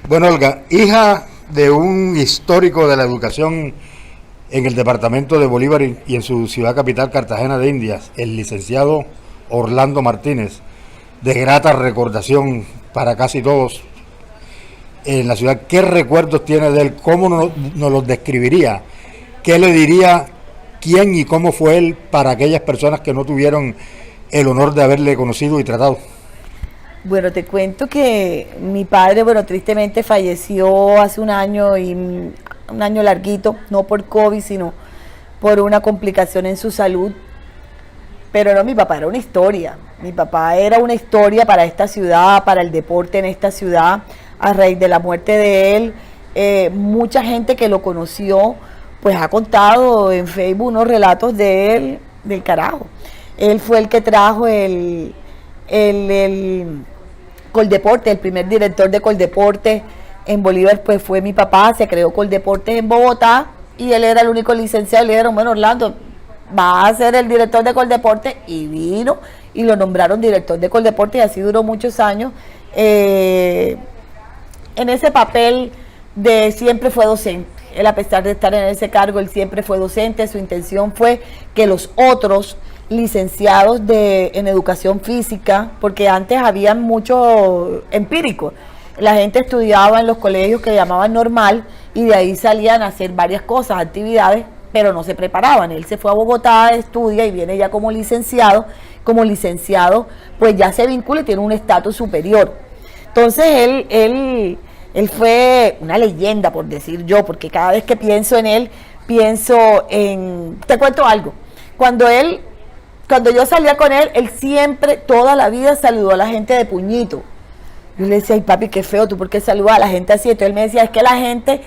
Bueno, Olga, hija de un histórico de la educación en el departamento de Bolívar y en su ciudad capital, Cartagena de Indias, el licenciado Orlando Martínez, de grata recordación para casi todos en la ciudad. ¿Qué recuerdos tiene de él? ¿Cómo nos los describiría? ¿Qué le diría quién y cómo fue él para aquellas personas que no tuvieron el honor de haberle conocido y tratado? Bueno, te cuento que mi padre, bueno, tristemente falleció hace un año y un año larguito, no por COVID, sino por una complicación en su salud. Pero no, mi papá era una historia. Mi papá era una historia para esta ciudad, para el deporte en esta ciudad. A raíz de la muerte de él, mucha gente que lo conoció, pues ha contado en Facebook unos relatos de él, del carajo. Él fue el que trajo el Coldeporte, el primer director de Coldeporte en Bolívar, pues fue mi papá. Se creó Coldeportes en Bogotá y él era el único licenciado. Le dijeron, bueno, Orlando, va a ser el director de Coldeporte, y vino y lo nombraron director de Coldeporte, y así duró muchos años en ese papel. De siempre fue docente. Él, a pesar de estar en ese cargo, él siempre fue docente. Su intención fue que los otros licenciados en educación física, porque antes había mucho empírico, la gente estudiaba en los colegios que llamaban normal y de ahí salían a hacer varias cosas, actividades, pero no se preparaban. Él se fue a Bogotá, estudia y viene ya como licenciado. Como licenciado, pues ya se vincula y tiene un estatus superior. Entonces él fue una leyenda, por decir yo, porque cada vez que pienso en él, pienso en... Te cuento algo. Cuando yo salía con él, él siempre, toda la vida, saludó a la gente de puñito. Yo le decía, ay papi, qué feo, ¿tú por qué saludas a la gente así? Entonces él me decía, es que la gente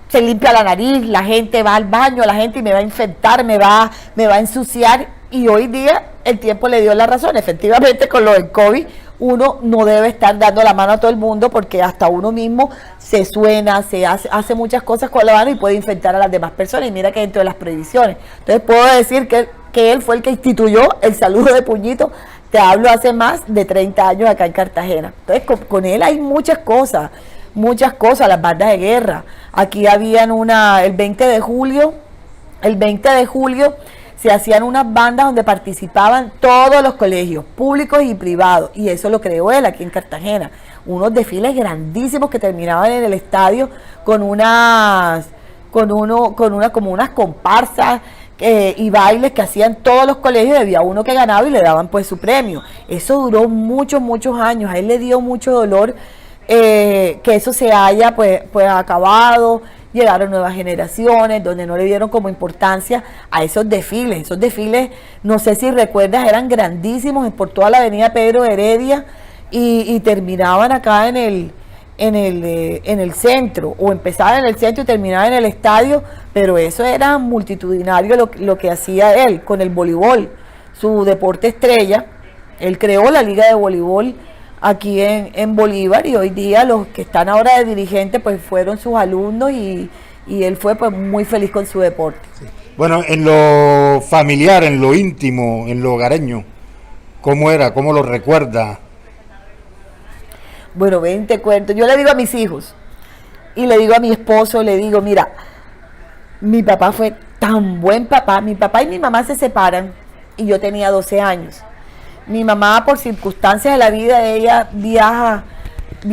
se limpia la nariz, la gente va al baño, la gente y me va a infectar, me va a ensuciar. Y hoy día el tiempo le dio la razón. Efectivamente, con lo del COVID, uno no debe estar dando la mano a todo el mundo, porque hasta uno mismo se suena, hace muchas cosas con la mano y puede infectar a las demás personas. Y mira que dentro de las previsiones. Entonces puedo decir que él fue el que instituyó el saludo de puñito. Te hablo hace más de 30 años acá en Cartagena. Entonces con él hay muchas cosas, las bandas de guerra. Aquí habían el 20 de julio se hacían unas bandas donde participaban todos los colegios, públicos y privados, y eso lo creó él aquí en Cartagena. Unos desfiles grandísimos que terminaban en el estadio con como unas comparsas y bailes que hacían todos los colegios, y había uno que ganaba y le daban pues su premio. Eso duró muchos años. A él le dio mucho dolor que eso se haya pues acabado. Llegaron nuevas generaciones donde no le dieron como importancia a esos desfiles. Esos desfiles, no sé si recuerdas, eran grandísimos por toda la avenida Pedro Heredia y terminaban acá en el centro, o empezaban en el centro y terminaban en el estadio, pero eso era multitudinario lo que hacía él con el voleibol, su deporte estrella. Él creó la liga de voleibol aquí en Bolívar, y hoy día los que están ahora de dirigentes pues fueron sus alumnos, y él fue pues muy feliz con su deporte. Sí. Bueno, en lo familiar, en lo íntimo, en lo hogareño, ¿cómo era? ¿Cómo lo recuerda? Bueno, ven, te cuento. Yo le digo a mis hijos y le digo a mi esposo, le digo, mira, mi papá fue tan buen papá. Mi papá y mi mamá se separan y yo tenía 12 años. Mi mamá, por circunstancias de la vida, ella viaja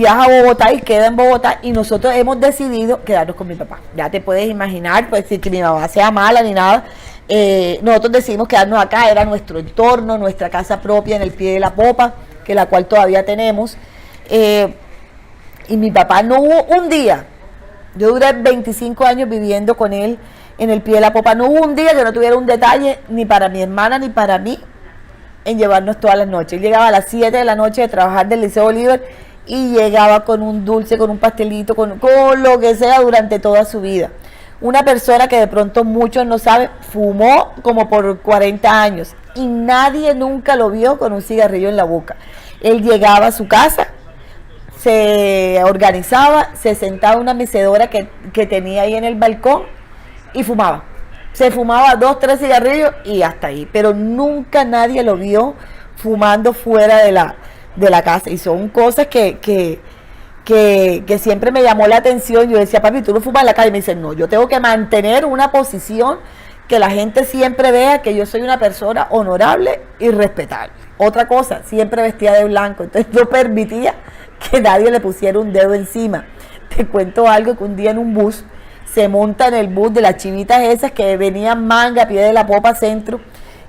a Bogotá y queda en Bogotá, y nosotros hemos decidido quedarnos con mi papá. Ya te puedes imaginar, pues, si que mi mamá sea mala ni nada, nosotros decidimos quedarnos acá. Era nuestro entorno, nuestra casa propia en el pie de la popa, que la cual todavía tenemos. Y mi papá, no hubo un día, yo duré 25 años viviendo con él en el pie de la popa, no hubo un día que no tuviera un detalle, ni para mi hermana ni para mí, en llevarnos todas las noches. Él llegaba a las 7 de la noche de trabajar del Liceo Bolívar y llegaba con un dulce, con un pastelito, con lo que sea durante toda su vida. Una persona que de pronto muchos no saben, fumó como por 40 años y nadie nunca lo vio con un cigarrillo en la boca. Él llegaba a su casa, se organizaba, se sentaba en una mecedora que tenía ahí en el balcón y fumaba. Se fumaba 2, 3 cigarrillos y hasta ahí, pero nunca nadie lo vio fumando fuera de la casa, y son cosas que que siempre me llamó la atención. Yo decía, papi, ¿tú no fumas en la calle? Y me dicen, no, yo tengo que mantener una posición que la gente siempre vea que yo soy una persona honorable y respetable. Otra cosa, siempre vestía de blanco, entonces no permitía que nadie le pusiera un dedo encima. Te cuento algo, que un día en un bus, se monta en el bus de las chivitas esas que venían manga a pie de la popa centro,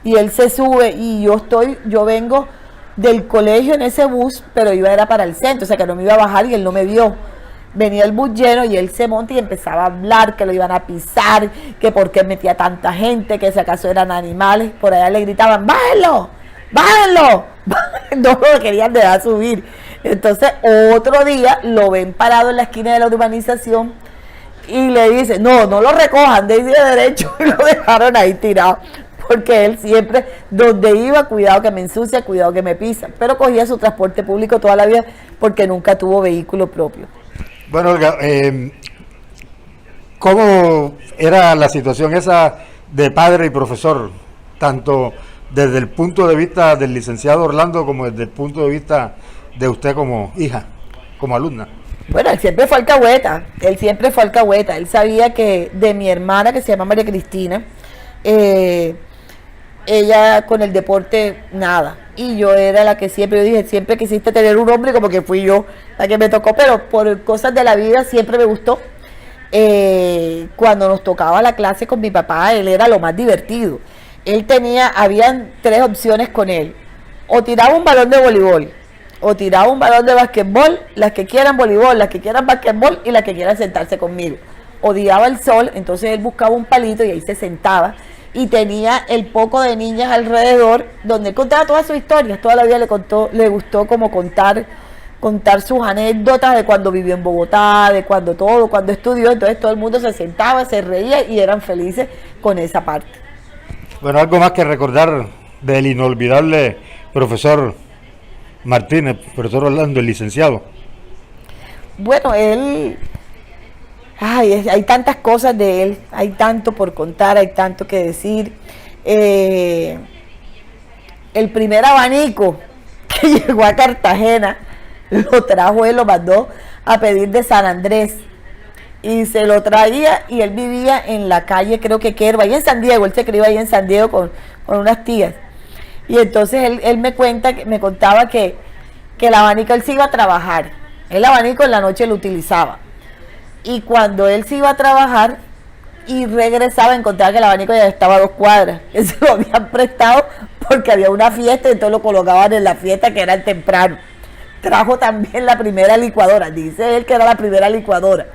y él se sube y yo vengo del colegio en ese bus, pero yo era para el centro, o sea que no me iba a bajar y él no me vio. Venía el bus lleno y él se monta y empezaba a hablar que lo iban a pisar, que por qué metía tanta gente, que si acaso eran animales. Por allá le gritaban, ¡bájenlo! ¡Bájenlo! No lo querían dejar subir. Entonces otro día lo ven parado en la esquina de la urbanización y le dicen, no lo recojan, de derecho, y lo dejaron ahí tirado. Porque él siempre, donde iba, cuidado que me ensucia, cuidado que me pisa. Pero cogía su transporte público toda la vida porque nunca tuvo vehículo propio. Bueno, Olga, ¿cómo era la situación esa de padre y profesor? Tanto desde el punto de vista del licenciado Orlando como desde el punto de vista de usted como hija, como alumna. Bueno, él siempre fue alcahueta, él sabía que de mi hermana, que se llama María Cristina, ella con el deporte nada, y yo era la que yo dije, siempre quisiste tener un hombre, como que fui yo la que me tocó, pero por cosas de la vida siempre me gustó. Cuando nos tocaba la clase con mi papá, él era lo más divertido. Habían 3 opciones con él: o tiraba un balón de voleibol, o tiraba un balón de basquetbol, las que quieran voleibol, las que quieran basquetbol y las que quieran sentarse conmigo. Odiaba el sol, entonces él buscaba un palito y ahí se sentaba, y tenía el poco de niñas alrededor, donde él contaba todas sus historias. Toda la vida le gustó como contar sus anécdotas de cuando vivió en Bogotá, de cuando estudió. Entonces todo el mundo se sentaba, se reía y eran felices con esa parte. Bueno, algo más que recordar del inolvidable profesor Martínez, profesor Orlando, el licenciado. Bueno, él... hay tantas cosas de él, hay tanto por contar, hay tanto que decir. El primer abanico que llegó a Cartagena lo trajo él, lo mandó a pedir de San Andrés y se lo traía, y él vivía en la calle, creo que Querva, ahí en San Diego. Él se crió ahí en San Diego con unas tías, y entonces él me contaba que el abanico, él se iba a trabajar, el abanico en la noche lo utilizaba. Y cuando él se iba a trabajar y regresaba, encontraba que el abanico ya estaba a 2 cuadras. Él se lo habían prestado porque había una fiesta, y entonces lo colocaban en la fiesta, que era temprano. Trajo también la primera licuadora, dice él que era la primera licuadora.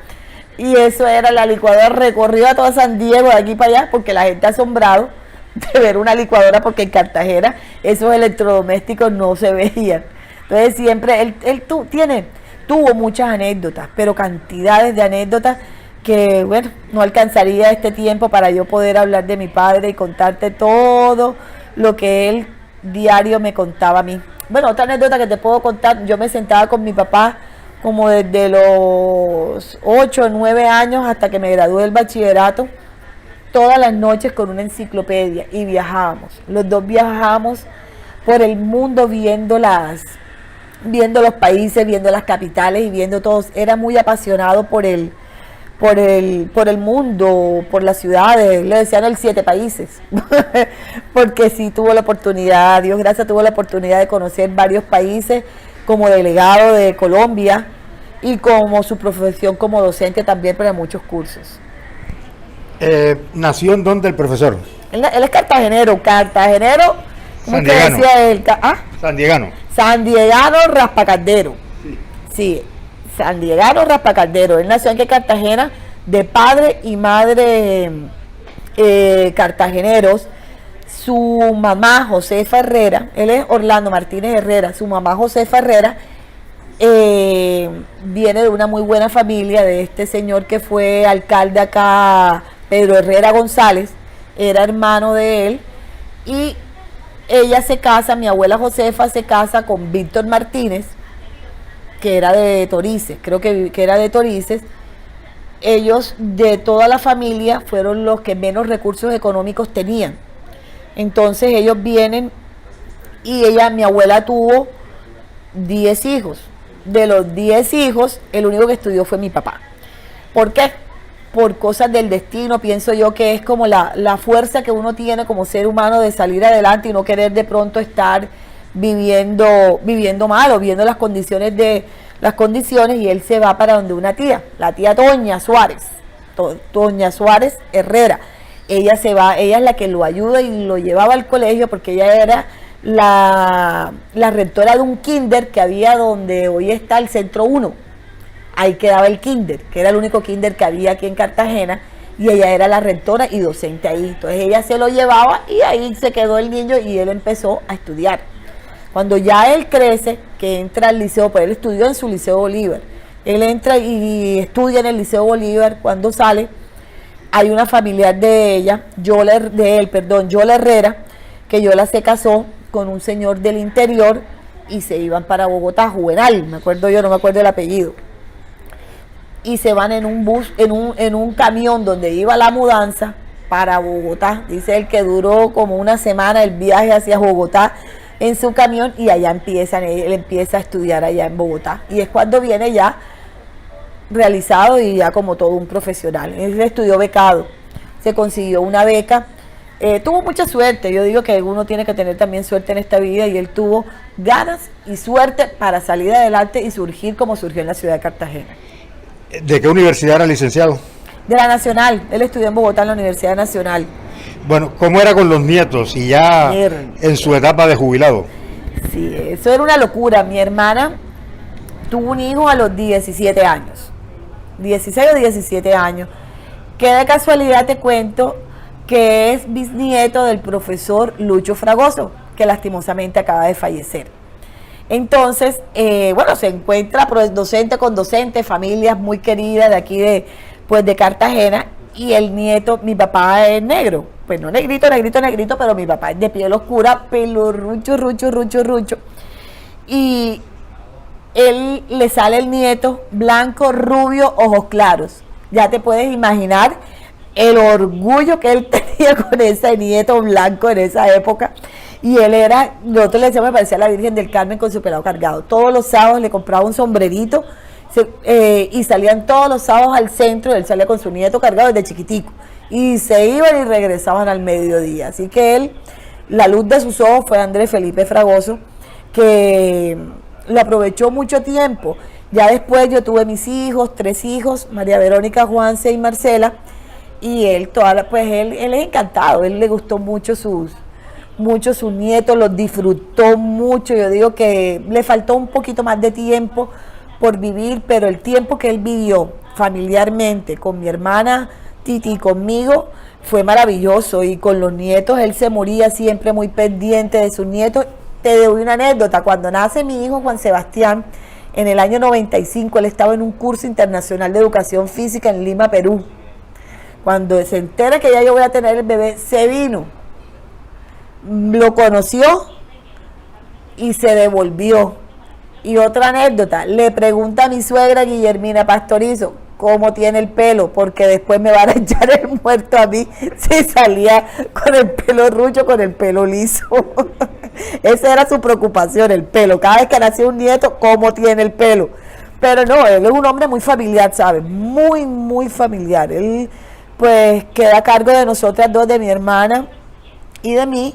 Y eso era la licuadora, recorrió a toda San Diego de aquí para allá, porque la gente asombrado de ver una licuadora, porque en Cartagena esos electrodomésticos no se veían. Entonces siempre él tuvo muchas anécdotas, pero cantidades de anécdotas que, bueno, no alcanzaría este tiempo para yo poder hablar de mi padre y contarte todo lo que él diario me contaba a mí. Bueno, otra anécdota que te puedo contar: yo me sentaba con mi papá como desde los 8 o 9 años hasta que me gradué del bachillerato, todas las noches con una enciclopedia, y viajábamos. Los dos viajábamos por el mundo viendo los países, viendo las capitales y viendo todos. Era muy apasionado por el mundo, por las ciudades. Le decían el 7 países, porque sí tuvo la oportunidad, Dios gracias, tuvo la oportunidad de conocer varios países como delegado de Colombia, y como su profesión como docente también para muchos cursos. ¿Nació en dónde el profesor? Él es cartagenero, ¿cómo que decía él? Sandiegano Raspacaldero. Sí, Sandiegano Raspacaldero. Él nació en Cartagena, de padre y madre cartageneros. Su mamá, Josefa Herrera, él es Orlando Martínez Herrera, su mamá Josefa Herrera viene de una muy buena familia, de este señor que fue alcalde acá, Pedro Herrera González, era hermano de él, y ella se casa, mi abuela Josefa se casa con Víctor Martínez, que era de Torices, creo que era de Torices. Ellos, de toda la familia, fueron los que menos recursos económicos tenían. Entonces ellos vienen, y mi abuela tuvo 10 hijos, de los 10 hijos, el único que estudió fue mi papá. ¿Por qué? Por cosas del destino, pienso yo que es como la fuerza que uno tiene como ser humano de salir adelante y no querer de pronto estar viviendo mal o viendo las condiciones y él se va para donde una tía, la tía Toña Suárez, Toña Suárez Herrera. Ella se va, ella es la que lo ayuda y lo llevaba al colegio porque ella era la rectora de un kinder que había donde hoy está el Centro 1. Ahí quedaba el kinder, que era el único kinder que había aquí en Cartagena, y ella era la rectora y docente ahí. Entonces ella se lo llevaba y ahí se quedó el niño y él empezó a estudiar. Cuando ya él crece, que entra al liceo, pues él estudió en su Liceo Bolívar, él entra y estudia en el Liceo Bolívar. Cuando sale, hay una familiar de ella, Yola Herrera, que Yola se casó con un señor del interior y se iban para Bogotá, Juvenal, me acuerdo yo, no me acuerdo el apellido. Y se van en un bus, en un camión donde iba la mudanza para Bogotá. Dice él que duró como una semana el viaje hacia Bogotá en su camión y allá él empieza a estudiar allá en Bogotá. Y es cuando viene ya realizado y ya como todo un profesional. Él estudió becado, se consiguió una beca, tuvo mucha suerte. Yo digo que uno tiene que tener también suerte en esta vida y él tuvo ganas y suerte para salir adelante y surgir como surgió en la ciudad de Cartagena. ¿De qué universidad era licenciado? De la Nacional, él estudió en Bogotá en la Universidad Nacional. Bueno, ¿cómo era con los nietos y ya en su etapa de jubilado? Sí, eso era una locura. Mi hermana tuvo un hijo a los 17 años, 16 o 17 años, que de casualidad te cuento que es bisnieto del profesor Lucho Fragoso, que lastimosamente acaba de fallecer. Entonces, bueno, se encuentra docente con docente, familias muy queridas de aquí de Cartagena, y el nieto, mi papá es negro, pues no negrito, pero mi papá es de piel oscura, pelo rucho, y él le sale el nieto blanco, rubio, ojos claros. Ya te puedes imaginar el orgullo que él tenía con ese nieto blanco en esa época. Y él era, nosotros le decíamos, me parecía la Virgen del Carmen con su pelado cargado. Todos los sábados le compraba un sombrerito y salían todos los sábados al centro. Él salía con su nieto cargado desde chiquitico. Y se iban y regresaban al mediodía. Así que él, la luz de sus ojos fue Andrés Felipe Fragoso, que lo aprovechó mucho tiempo. Ya después yo tuve mis hijos, 3 hijos, María Verónica, Juanse y Marcela. Y él, él es encantado, él le gustó mucho sus nietos, los disfrutó mucho. Yo digo que le faltó un poquito más de tiempo por vivir, pero el tiempo que él vivió familiarmente con mi hermana Titi y conmigo fue maravilloso. Y con los nietos él se moría siempre muy pendiente de sus nietos. Te doy una anécdota: cuando nace mi hijo Juan Sebastián en el año 95, él estaba en un curso internacional de educación física en Lima, Perú. Cuando se entera que ya yo voy a tener el bebé, se vino, lo conoció y se devolvió. Y otra anécdota, le pregunta a mi suegra Guillermina Pastorizo cómo tiene el pelo, porque después me van a echar el muerto a mí si salía con el pelo rucho, con el pelo liso. Esa era su preocupación, el pelo. Cada vez que nacía un nieto, cómo tiene el pelo. Pero no, él es un hombre muy familiar, ¿sabes? Muy, muy familiar. Él pues queda a cargo de nosotras dos, de mi hermana y de mí,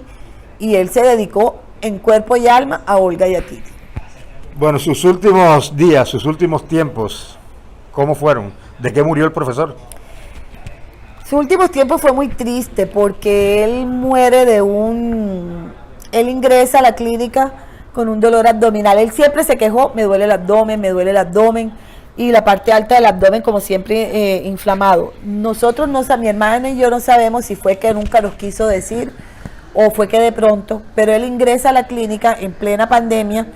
y él se dedicó en cuerpo y alma a Olga y a Titi. Bueno, sus últimos días, sus últimos tiempos, ¿cómo fueron? ¿De qué murió el profesor? Sus últimos tiempos fue muy triste porque él muere él ingresa a la clínica con un dolor abdominal. Él siempre se quejó: me duele el abdomen, y la parte alta del abdomen como siempre inflamado. Nosotros, mi hermana y yo no sabemos si fue que nunca nos quiso decir o fue que de pronto, pero él ingresa a la clínica en plena pandemia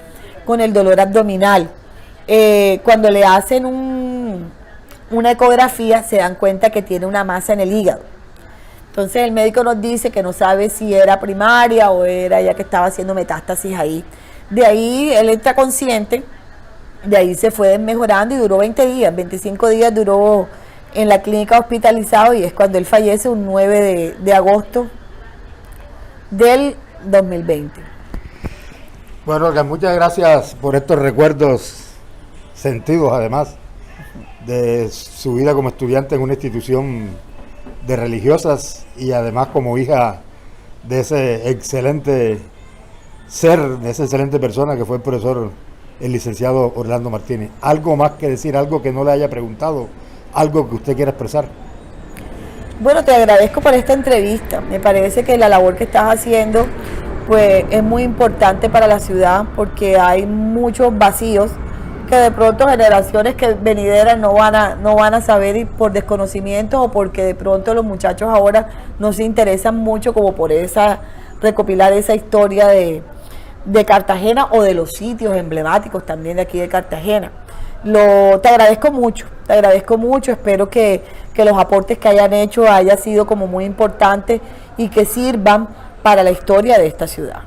con el dolor abdominal. Cuando le hacen una ecografía se dan cuenta que tiene una masa en el hígado. Entonces el médico nos dice que no sabe si era primaria o era ya que estaba haciendo metástasis ahí. De ahí él entra consciente, de ahí se fue mejorando y duró 20 días, 25 días duró en la clínica hospitalizado, y es cuando él fallece un 9 de agosto del 2020. Bueno, Olga, muchas gracias por estos recuerdos sentidos, además de su vida como estudiante en una institución de religiosas y además como hija de ese excelente ser, de esa excelente persona que fue el profesor, el licenciado Orlando Martínez. ¿Algo más que decir, algo que no le haya preguntado, algo que usted quiera expresar? Bueno, te agradezco por esta entrevista. Me parece que la labor que estás haciendo pues es muy importante para la ciudad porque hay muchos vacíos que de pronto generaciones que venideras no van a saber y por desconocimiento o porque de pronto los muchachos ahora no se interesan mucho como por recopilar esa historia de Cartagena o de los sitios emblemáticos también de aquí de Cartagena. Te agradezco mucho, espero que los aportes que hayan hecho haya sido como muy importantes y que sirvan para la historia de esta ciudad.